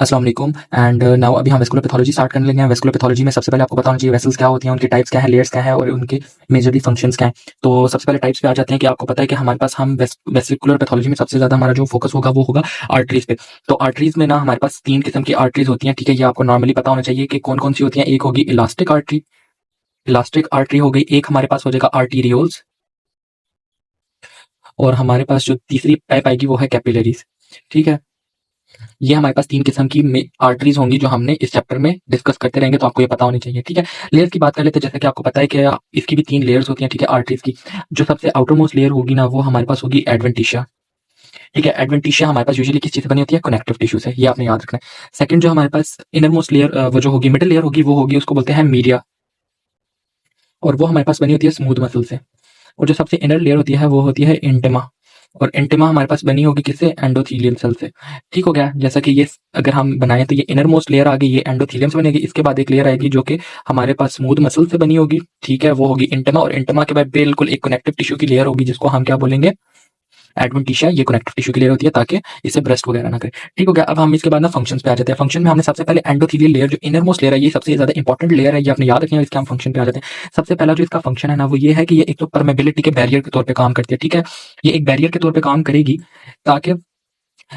अस्सलाम वालेकुम and now अभी हम वेस्कुलर पैथोलॉजी स्टार्ट करने लगे हैं। वेस्कुलर पैथोलॉजी में सबसे पहले आपको पता होना चाहिए वेसल्स क्या होती हैं, उनके टाइप्स क्या हैं, लेयर्स क्या है और उनके मेजरली फंक्शंस क्या हैं। तो सबसे पहले टाइप्स पे आ जाते हैं कि आपको पता है कि हमारे पास हम वेस्कुलर पैथोलॉजी में सबसे ज़्यादा हमारा जो फोकस होगा वो होगा आर्टरीज पे। तो आर्टरीज में ना हमारे पास 3 किस्म की आर्टरीज होती हैं, ठीक है। ये आपको नॉर्मली पता होना चाहिए कि कौन-कौन सी होती हैं। एक होगी इलास्टिक आर्टरी हो गई, एक हमारे पास हो जाएगा आर्टीरियोल्स और हमारे पास जो तीसरी टाइप आएगी वो है कैपिलरीज, ठीक है। ये हमारे पास 3 किस्म की आर्टरीज होंगी जो हमने इस चैप्टर में डिस्कस करते रहेंगे, तो आपको ये पता होनी चाहिए, ठीक है। लेयर्स की बात कर लेते हैं। जैसे कि आपको पता है कि इसकी भी 3 लेयर्स होती हैं, ठीक है, आर्टरीज की। जो सबसे आउटर मोस्ट लेयर होगी ना वो हमारे पास होगी एडवेंटिशिया, ठीक है। एडवेंटिशिया हमारे पास यूजुअली किस चीज से बनी होती है? कनेक्टिव टिश्यू से, ये आपने याद रखना है। सेकंड जो हमारे पास इनर मोस्ट लेयर वो जो होगी मिडिल लेयर होगी वो होगी, उसको बोलते हैं मीडिया, और वो हमारे पास बनी होती है स्मूथ मसल से। और जो सबसे इनर लेयर होती है वो होती है इंटिमा, और इंटिमा हमारे पास बनी होगी किससे? एंडोथीलियम सेल से, ठीक हो गया। जैसा कि ये अगर हम बनाएं तो ये इनर मोस्ट लेयर आ गई, ये एंडोथीलियम से बनेगी। इसके बाद एक लेयर आएगी जो कि हमारे पास स्मूथ मसल से बनी होगी, ठीक है, वो होगी इंटिमा। और इंटिमा के बाद बिल्कुल एक कनेक्टिव टिश्यू की लेयर होगी जिसको हम क्या बोलेंगे? एडवेंटिशिया। ये कनेक्टिव टिश्यू की लेयर होती है ताकि इसे ब्रेस्ट वगैरह ना करे, ठीक हो गया। अब हम इसके बाद ना फंक्शंस पे आ जाते हैं। फंक्शन में हमने सबसे पहले एंडोथीलियल लेयर जो इनर मोस्ट लेयर है, ये सबसे ज्यादा इंपॉर्टेंट लेयर है, ये आपने याद रखना है। इसके हम फंक्शन पे आ जाते हैं। सबसे पहला जो इसका फंक्शन है ना वो ये है कि ये एक तो परमेबिलिटी के बैरियर के तौर पे काम करती है, ठीक है। ये एक बैरियर के तौर पे काम करेगी ताकि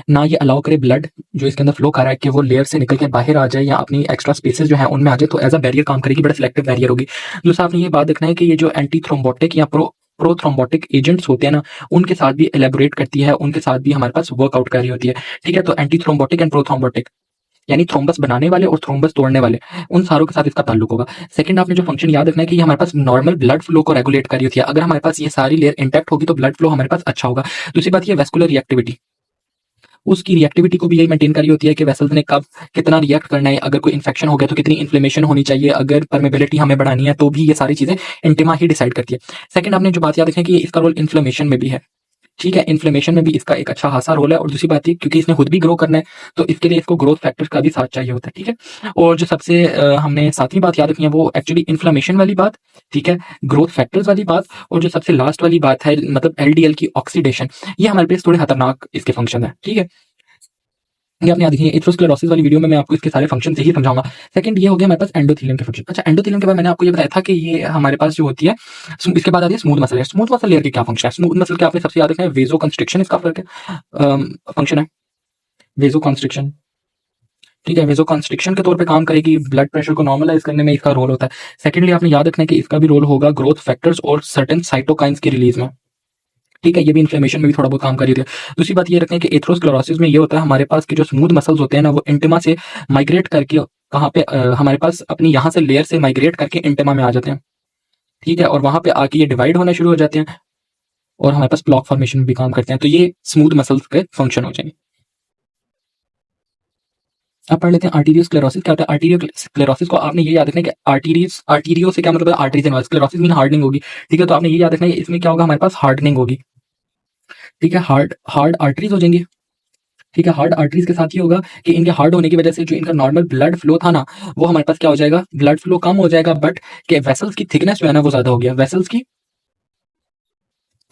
ना ये अलाउ करे ब्लड जो इसके अंदर फ्लो कर रहा है कि वो लेयर से निकल के बाहर आ जाए या अपनी एक्स्ट्रा स्पेसेस जो है उनमें आ जाए, तो एज अ बैरियर काम करेगी, बड़ा सिलेक्टिव बैरियर होगी। दूसरा आपने ये बात देखना है कि ये जो एंटी थ्रोम्बोटिक या प्रोथ्रोम्बोटिक एजेंट्स होते हैं ना उनके साथ भी एलेबोरेट करती है, उनके साथ भी हमारे पास वर्कआउट कर रही होती है, ठीक है। तो एंटी थ्रोम्बोटिक एंड प्रोथ्रोम्बोटिक यानी थ्रोम्बस बनाने वाले और थ्रोम्बस तोड़ने वाले, उन सारों के साथ इसका ताल्लुक होगा। सेकंड आपने जो फंक्शन याद रखना है कि ये हमारे पास नॉर्मल ब्लड फ्लो को रेगुलेट कर रही होती है। अगर हमारे पास ये सारी लेयर इंटैक्ट होगी तो ब्लड फ्लो हमारे पास अच्छा होगा। दूसरी बात ये वेस्कुलर रिएक्टिविटी, उसकी रिएक्टिविटी को भी यही मेंटेन करी होती है कि वेसल्स ने कब कितना रिएक्ट करना है, अगर कोई इन्फेक्शन हो गया तो कितनी इन्फ्लेमेशन होनी चाहिए, अगर परमेबिलिटी हमें बढ़ानी है तो भी ये सारी चीजें इंटिमा ही डिसाइड करती है। सेकंड आपने जो बात याद रखनी है कि इसका रोल इन्फ्लेमेशन में भी है, ठीक है। इन्फ्लेमेशन में भी इसका एक अच्छा खासा रोल है। और दूसरी बात ये क्योंकि इसने खुद भी ग्रो करना है तो इसके लिए इसको ग्रोथ फैक्टर का भी साथ चाहिए होता है, ठीक है। और जो सबसे हमने सातवीं बात याद रखनी है वो एक्चुअली इन्फ्लेमेशन वाली बात, ठीक है, ग्रोथ फैक्टर्स वाली बात। और जो सबसे लास्ट वाली बात है मतलब एलडीएल की ऑक्सीडेशन, ये हमारे पास थोड़े खतरनाक इसके फंक्शन है, ठीक है। ये आपने याद रखिए। एथेरोस्क्लेरोसिस वाली वीडियो में मैं आपको इसके सारे फंक्शन से ही समझाऊंगा। सेकंड ये हो गया हमारे पास एंडोथेलियम के फंक्शन। अच्छा, एंडोथेलियम के बाद मैंने आपको ये बताया था कि ये हमारे पास जो होती है इसके बाद आती है smooth muscle layer. Smooth muscle layer के क्या फंक्शन है? स्मूथ मसल के आपने सबसे याद रखना है वेजो कंस्ट्रिक्शन, इसका फर्क है फंक्शन है वेजो कंस्ट्रिक्शन, ठीक है। वेजो कंस्ट्रिक्शन के तौर पे काम करेगी, ब्लड प्रेशर को नॉर्मलाइज करने में इसका रोल होता है। सेकेंडली आपने याद रखना है कि इसका भी रोल होगा ग्रोथ फैक्टर्स और सर्टेन साइटोकाइंस की रिलीज में, ठीक है। ये भी इन्फ्लेमेशन में भी थोड़ा बहुत काम कर रही है। दूसरी बात ये रखना है कि एथेरोस्क्लेरोसिस में ये होता है हमारे पास कि जो स्मूथ मसल्स होते हैं ना वो इंटिमा से माइग्रेट करके कहाँ पे हमारे पास अपनी यहाँ से लेयर से माइग्रेट करके इंटिमा में आ जाते हैं, ठीक है। और वहां पे आके ये डिवाइड होना शुरू हो जाते हैं और हमारे पास ब्लॉक फॉर्मेशन में भी काम करते हैं। तो ये स्मूथ मसल्स के फंक्शन हो जाएंगे। अब पढ़ लेते हैं आर्टीरियोस्क्लेरोसिस क्या होता है। आर्टीरियोस्क्लेरोसिस को आपने ये याद रखना है कि आर्टीरियो से क्या मतलब है? Arteries and sclerosis mean hardening होगी, ठीक है। तो आपने ये याद रखना है इसमें क्या होगा? हमारे पास हार्डनिंग होगी, ठीक है। हार्ड हार्ड आर्टरीज हो जाएंगी, ठीक है। हार्ड आर्टरीज के साथ ये होगा कि इनके हार्ड होने की वजह से जो इनका नॉर्मल ब्लड फ्लो था ना वो हमारे पास क्या हो जाएगा? ब्लड फ्लो कम हो जाएगा, बट के वेसल्स की थिकनेस जो है ना वो ज्यादा हो गया, वेसल्स की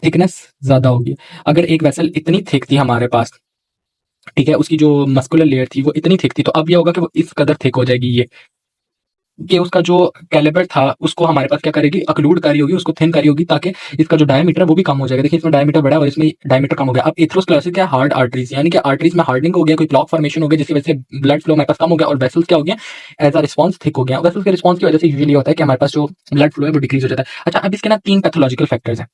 थिकनेस ज्यादा होगी। अगर एक वेसल इतनी थिक थी हमारे पास, ठीक है, उसकी जो मस्कुलर लेयर थी वो इतनी थिक थी, तो अब ये होगा कि वो इस कदर थिक हो जाएगी ये कि उसका जो कैलिबर था उसको हमारे पास क्या करेगी? अक्लूड करी होगी, उसको थिन करी होगी ताकि इसका जो डायमीटर है वो भी कम हो जाएगा। देखिए इसमें डायमीटर बढ़ा और इसमें डायमीटर कम हो गया। अब एथेरोस्क्लेरोसिस क्या है? हार्ड आर्टरीज, यानी कि आर्टरीज में हार्डनिंग हो गया, कोई ब्लॉक फॉर्मेशन हो गया जिसकी वजह से ब्लड फ्लो हमारे पास कम हो गया और वेसल्स क्या हो गया? एज अ रिस्पॉन्स थिक हो गया। वेसल्स के रिस्पॉन्स की वजह से यूजुअली होता है कि हमारे पास जो ब्लड फ्लो है वो डिक्रीज हो जाता है। अच्छा, अब इसके ना 3 पैथोलॉजिकल फैक्टर्स हैं।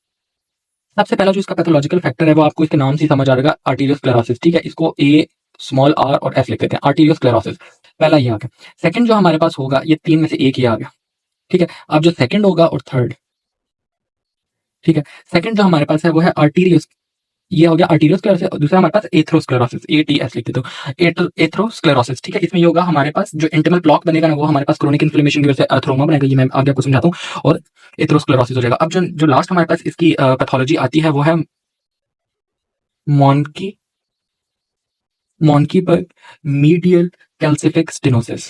सबसे पहला जो इसका पैथोलॉजिकल फैक्टर है वो आपको इसके नाम से ही समझ आ जाएगा, आर्टीरियोस्क्लेरोसिस, ठीक है। इसको ए स्मॉल आर और एस लिख देते हैं, आर्टीरियोस्क्लेरोसिस। पहला ये आ गया। सेकंड जो हमारे पास होगा ये 3 में से एक ही आ गया, ठीक है। अब जो सेकंड होगा और थर्ड, ठीक है, सेकंड जो हमारे पास है वो है आर्टीरियोस, ये हो गया आर्टीरियोस्क्लेरोसिस। और दूसरा हमारे पास एथेरोस्क्लेरोसिस, एटीएस लिख देते हो, एथेरोस्क्लेरोसिस, ठीक है। इसमें ये होगा हमारे पास जो इंटरनल ब्लॉक बनेगा ना वो हमारे पास क्रोनिक इन्फ्लेमेशन की वजह से अथरोमा बनेगा, ये मैं आगे आपको समझाता हूँ, और एथेरोस्क्लेरोसिस हो जाएगा। अब जो जो लास्ट हमारे पास इसकी पैथोलॉजी आती है वो है मॉन्की मॉन्की पर medial calcific stenosis,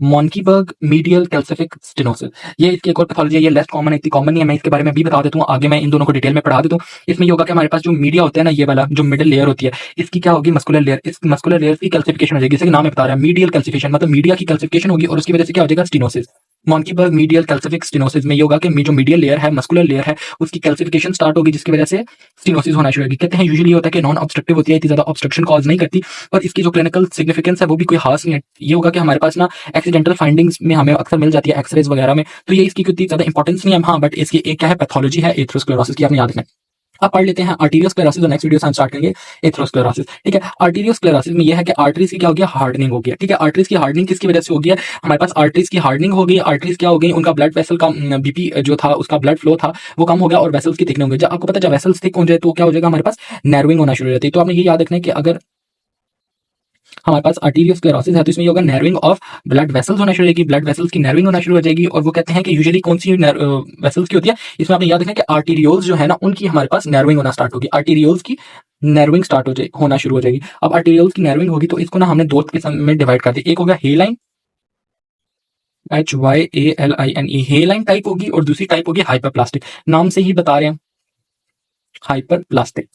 Monckeberg medial calcific stenosis, ये इसकी एक और पैथोलॉजी है, ये लेस कॉमन है, इतनी कॉमन नहीं है, मैं इसके बारे में भी बता देता हूँ, आगे मैं इन दोनों को डिटेल में पढ़ा देता हूँ। इसमें ये होगा कि हमारे पास जो मीडिया होता है ना, ये वाला जो मिडिल लेयर होती है, इसकी क्या होगी, मस्कुलर लेयर, इस मस्कुलर लेयर की कैल्सिफिकेशन हो जाएगी, जैसे कि नाम में बता रहा है मीडियल कैल्सिफिकेशन, मतलब मीडिया की कैल्सिफिकेशन होगी और उसकी वजह से क्या हो जाएगा, stenosis. Monckeberg medial calcific stenosis में ये होगा कि जो मीडियल लेयर है, मस्कुलर लेयर है, उसकी कैल्सिफिकेशन स्टार्ट होगी, जिसकी वजह से स्टेनोसिस होना शुरू होगी। कहते हैं यूजुअली होता है कि नॉन ऑब्स्ट्रक्टिव होती है, इतनी ज्यादा ऑब्स्ट्रक्शन कॉज नहीं करती, पर इसकी जो क्लिनिकल सिग्निफिकेंस है वो भी कोई खास नहीं है। ये होगा कि हमारे पास ना एक्सीडेंटल फाइंडिंग्स में हमें अक्सर मिल जाती है, एक्सरेज वगैरह में, तो ये इसकी इतनी ज्यादा इंपॉर्टेंस नहीं है। हाँ, बट इसकी एक क्या है, पैथोलॉजी है एथेरोस्क्लेरोसिस की, आपने याद रखना है। अब पढ़ लेते हैं आर्टीरियोस्क्लेरोसिस, और नेक्स्ट वीडियो से हम स्टार्ट करेंगे एथेरोस्क्लेरोसिस। ठीक है, आर्टीरियोस्क्लेरोसिस में यह है कि आर्टरीज की क्या हो गया, हार्डनिंग हो गया। ठीक है, आर्टरीज की हार्डनिंग किसकी वजह से हो गया, हमारे पास आर्टरीज की हार्डनिंग हो गई, आर्टरीज क्या हो गई, उनका ब्लड वेसल का बीपी जो था, उसका ब्लड फ्लो था वो कम हो गया, और वेसल्स की थिकनिंग हो गई। जब आपको पता है जब वेसल्स थिक हो जाए तो क्या हो जाएगा, हमारे पास नैरोइंग होना शुरू हो जाती है। तो आपने ये याद रखना है कि अगर हमारे पास आर्टीरियोस्क्लेरोसिस है तो इसमें ये होगा नैरोइंग ऑफ ब्लड वेसल्स होना शुरू हो जाएगी, ब्लड वेसल्स की नैरोइंग होना शुरू हो जाएगी। और वो कहते हैं कि यूजुअली कौन सी वेसल्स की होती है, इसमें आपने याद रखना है कि आर्टीरियोल्स जो है ना, उनकी हमारे पास नैरोइंग होना स्टार्ट होगी, आर्टीरियोल्स की नैरोइंग स्टार्ट होना शुरू हो जाएगी। अब आर्टीरियोल्स की नैरोइंग होगी तो इसको ना हमने दो किस्म में डिवाइड कर दिया, एक होगा हेलाइन, HYALINE, हेलाइन टाइप होगी, और दूसरी टाइप होगी हाइपरप्लास्टिक। नाम से ही बता रहे हैं, हाइपरप्लास्टिक,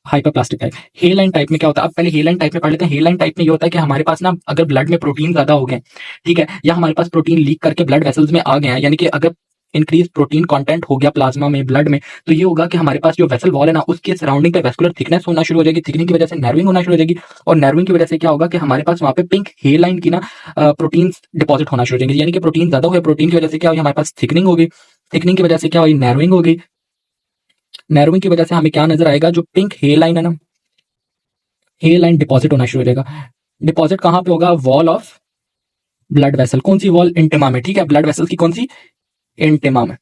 हाइपरप्लास्टिक टाइप। हेलाइन टाइप में क्या होता है, अब पहले हेलाइन टाइप में पढ़ लेते हैं। हेलाइन टाइप में ये होता है कि हमारे पास ना अगर ब्लड में प्रोटीन ज्यादा हो गए, ठीक है, या हमारे पास प्रोटीन लीक करके ब्लड वेसल्स में आ गए हैं, यानी कि अगर इंक्रीज प्रोटीन कंटेंट हो गया प्लाज्मा में, ब्लड में, तो ये होगा कि हमारे पास जो वेसल वॉल है ना, उसके सराउंडिंग पे वेस्कुलर थिकनेस होना शुरू हो जाएगी, थिकनिंग की वजह से नर्विंग होना शुरू हो जाएगी, और नर्विंग की वजह से क्या होगा कि हमारे पास वहां पे पिंक हेलाइन की ना प्रोटीन डिपॉजिट होना शुरू हो जाएंगे, यानी कि प्रोटीन ज्यादा हुए, प्रोटीन की वजह से क्या हुई, हमारे पास थिकनिंग होगी, थिकनिंग की वजह से क्या हुई, नैरोइंग होगी, नैरोइंग की वजह से हमें क्या नजर आएगा, जो पिंक हेलाइन है ना, हेलाइन डिपॉजिट होना शुरू हो जाएगा। डिपॉजिट कहां पे होगा, वॉल ऑफ ब्लड वेसल, कौन सी वॉल, इंटिमा में। ठीक है, ब्लड वेसल की कौन सी, इंटिमा में।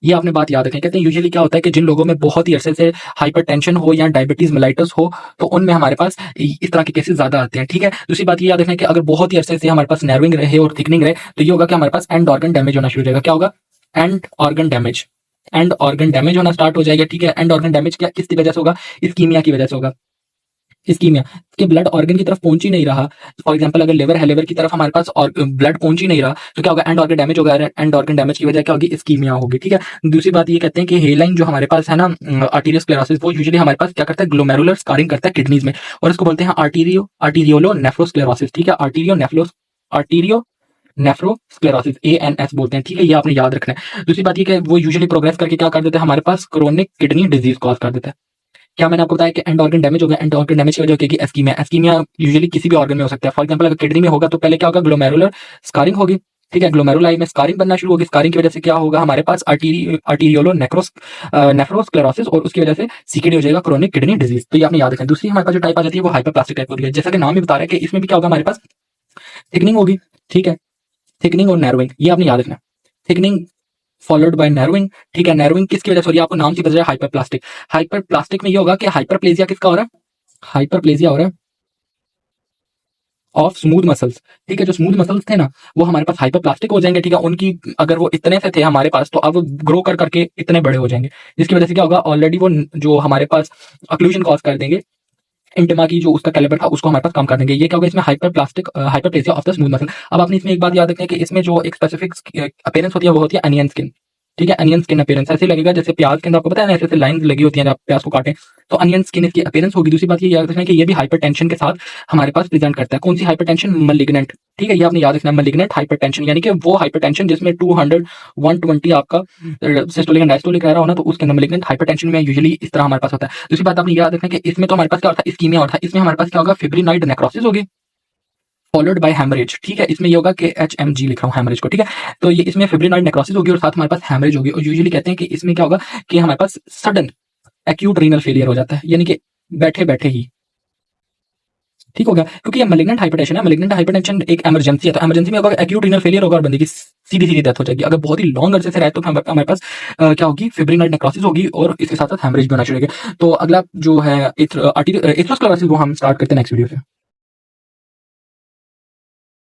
ये आपने बात याद रखें। कहते हैं यूजुअली क्या होता है कि जिन लोगों में बहुत ही अरसे से हाइपरटेंशन हो या डायबिटीज मेलाइटस हो, तो उनमें हमारे पास इस तरह के केसेस ज्यादा आते हैं। ठीक है, दूसरी बात ये याद रखें कि अगर बहुत ही अरसे से हमारे पास नर्विंग रहे और थिकनिंग रहे, तो ये होगा कि हमारे पास एंड ऑर्गन डैमेज होना शुरू हो जाएगा। क्या होगा, and organ damage, and organ damage होना स्टार्ट हो जाएगा। ठीक है, एंड ऑर्गन डैमेज क्या किसकी वजह से होगा, इस्कीमिया की वजह से होगा। इस्कीमिया के ब्लड ऑर्गन की तरफ पहुंच ही नहीं रहा, फॉर एग्जांपल अगर लिवर है, लिवर की तरफ हमारे पास और ब्लड पहुंच ही नहीं रहा, तो क्या होगा, एंड ऑर्गन डैमेज होगा, एंड ऑर्गन डैमेज की वजह क्या होगी, इस्कीमिया होगी। ठीक है, दूसरी बात ये कहते हैं कि हेलाइन जो हमारे पास है ना, आर्टीरियोस्क्लेरोसिस, वो यूजुअली हमारे पास क्या करता है, ग्लोमेरुलर स्कारिंग करता है किडनीज में, और इसको बोलते हैं आर्टीरियोलो नेफ्रोस्क्लेरोसिस। ठीक है, आर्टीरियो नेफ्रोस्क्लेरोसिस, ANS बोलते हैं। ठीक है, ये आपने याद रखना है। दूसरी बात ये कि वो यूजुअली प्रोग्रेस करके क्या कर देते हैं, हमारे पास क्रोनिक किडनी डिजीज कॉज कर देता है। क्या मैंने आपको बताया कि एंड ऑर्गन डैमेज हो गया, एंड ऑर्गन डैमेज की वजह होगी एस्कीमिया। एस्कीमिया यूजुअली किसी भी ऑर्गन में हो सकता है, फॉर एग्जांपल अगर किडनी में होगा तो पहले क्या होगा, ग्लोमेरुलर स्कारिंग होगी। ठीक है, ग्लोमेरुलाई में स्कारिंग बनना शुरू होगी, स्कारिंग की वजह से क्या होगा, हमारे पास आर्टीरियोलो नेफ्रोस्क्लेरोसिस, और उसकी वजह से सीकेडी हो जाएगा, क्रोनिक किडनी डिजीज। तो ये आपने याद रखना है। दूसरी हमारे पास जो टाइप आ जाती है वो हाइपरप्लास्टिक टाइप होती है, जैसा कि नाम ही बता रहा है कि इसमें भी क्या होगा, हमारे पास थिकनिंग होगी। ठीक है, थिकनिंग और नैरोइंग, ये आपने याद रखना है। Thickening followed by narrowing. ठीक है, नैरोइंग किसकी वजह से हो रही है, आपको नाम से पता है, हाइपरप्लास्टिक। हाइपरप्लास्टिक में ये होगा कि हाइपरप्लेजिया किसका हो रहा है, हाइपरप्लेजिया हो रहा है ऑफ स्मूथ मसल्स। ठीक है, जो स्मूथ मसल्स थे ना, वो हमारे पास हाइपरप्लास्टिक हो जाएंगे। ठीक है, उनकी अगर वो इतने से थे हमारे पास, तो अब वो ग्रो कर करके इतने बड़े हो जाएंगे, जिसकी वजह से क्या होगा, ऑलरेडी वो जो हमारे पास अक्लूजन कॉज कर देंगे, इंटिमा की जो उसका कैलिबर था उसको हमारे पास कम कर देंगे। ये क्या होगा, इसमें hyperplasia of the smooth muscle. अब आपने इसमें एक बात याद रखनी है कि इसमें जो एक स्पेसिफिक अपीयरेंस होती है वो होती है अनियन स्किन। ठीक है, अनियन स्किन अपीयरेंस ऐसे लगेगा जैसे प्याज के अंदर, आपको पता है ना, ऐसे ऐसे लाइंस लगी होती हैं जब आप प्याज को काटें, तो अनियन स्किन इसकी अपीयरेंस होगी। दूसरी बात ये याद रखना है कि ये भी हाइपरटेंशन के साथ हमारे पास प्रेजेंट करता है। कौन सी हाइपरटेंशन, मलिग्नेंट। ठीक है, ये आपने याद रखना है, मलिग्नेंट हाइपरटेंशन, यानी कि वो हाइपरटेंशन जिसमें 200 120 आपका सिस्टोलिक एंड डायस्टोलिक रह रहा होना, तो उसके अंदर मलिग्नेंट हाइपरटेंशन में यूजुअली इस तरह हमारे पास होता है। दूसरी बात आपने याद रखना है कि इसमें तो हमारे पास क्या होता है, इस्कीमिया होता है, इसमें हमारे पास क्या होगा, फिब्रिनॉइड नेक्रोसिस होगी फॉलोड बाय हैमरेज। ठीक है, इसमें ये होगा कि HMG लिख रहा हूँ हैमरेज को। ठीक है, तो ये इसमें फिब्रिनॉइड नेक्रोसिस होगी और साथ हमारे पास हैमरेज होगी। और यूजुअली कहते हैं कि इसमें क्या होगा कि हमारे पास सडन एक्यूट रीनल फेलियर हो जाता है, यानी कि बैठे बैठे ही ठीक हो गया, क्योंकि ये मैलिग्नेंट हाइपरटेंशन है। मैलिग्नेंट हाइपरटेंशन एक इमरजेंसी है, तो इमरजेंसी में होगा एक्यूट रीनल फेलियर होगा और बंदे की सीधी सीधी डेथ हो जाएगी। अगर बहुत ही लॉन्ग अर्से से रहे तो हमारे पास क्या होगी, फिब्रिनॉइड नेक्रोसिस होगी और इसके साथ साथ हैमरेज भी होना शुरू होगा। तो अगला जो है एथेरोस्क्लेरोसिस, वो हम स्टार्ट करते हैं नेक्स्ट वीडियो से।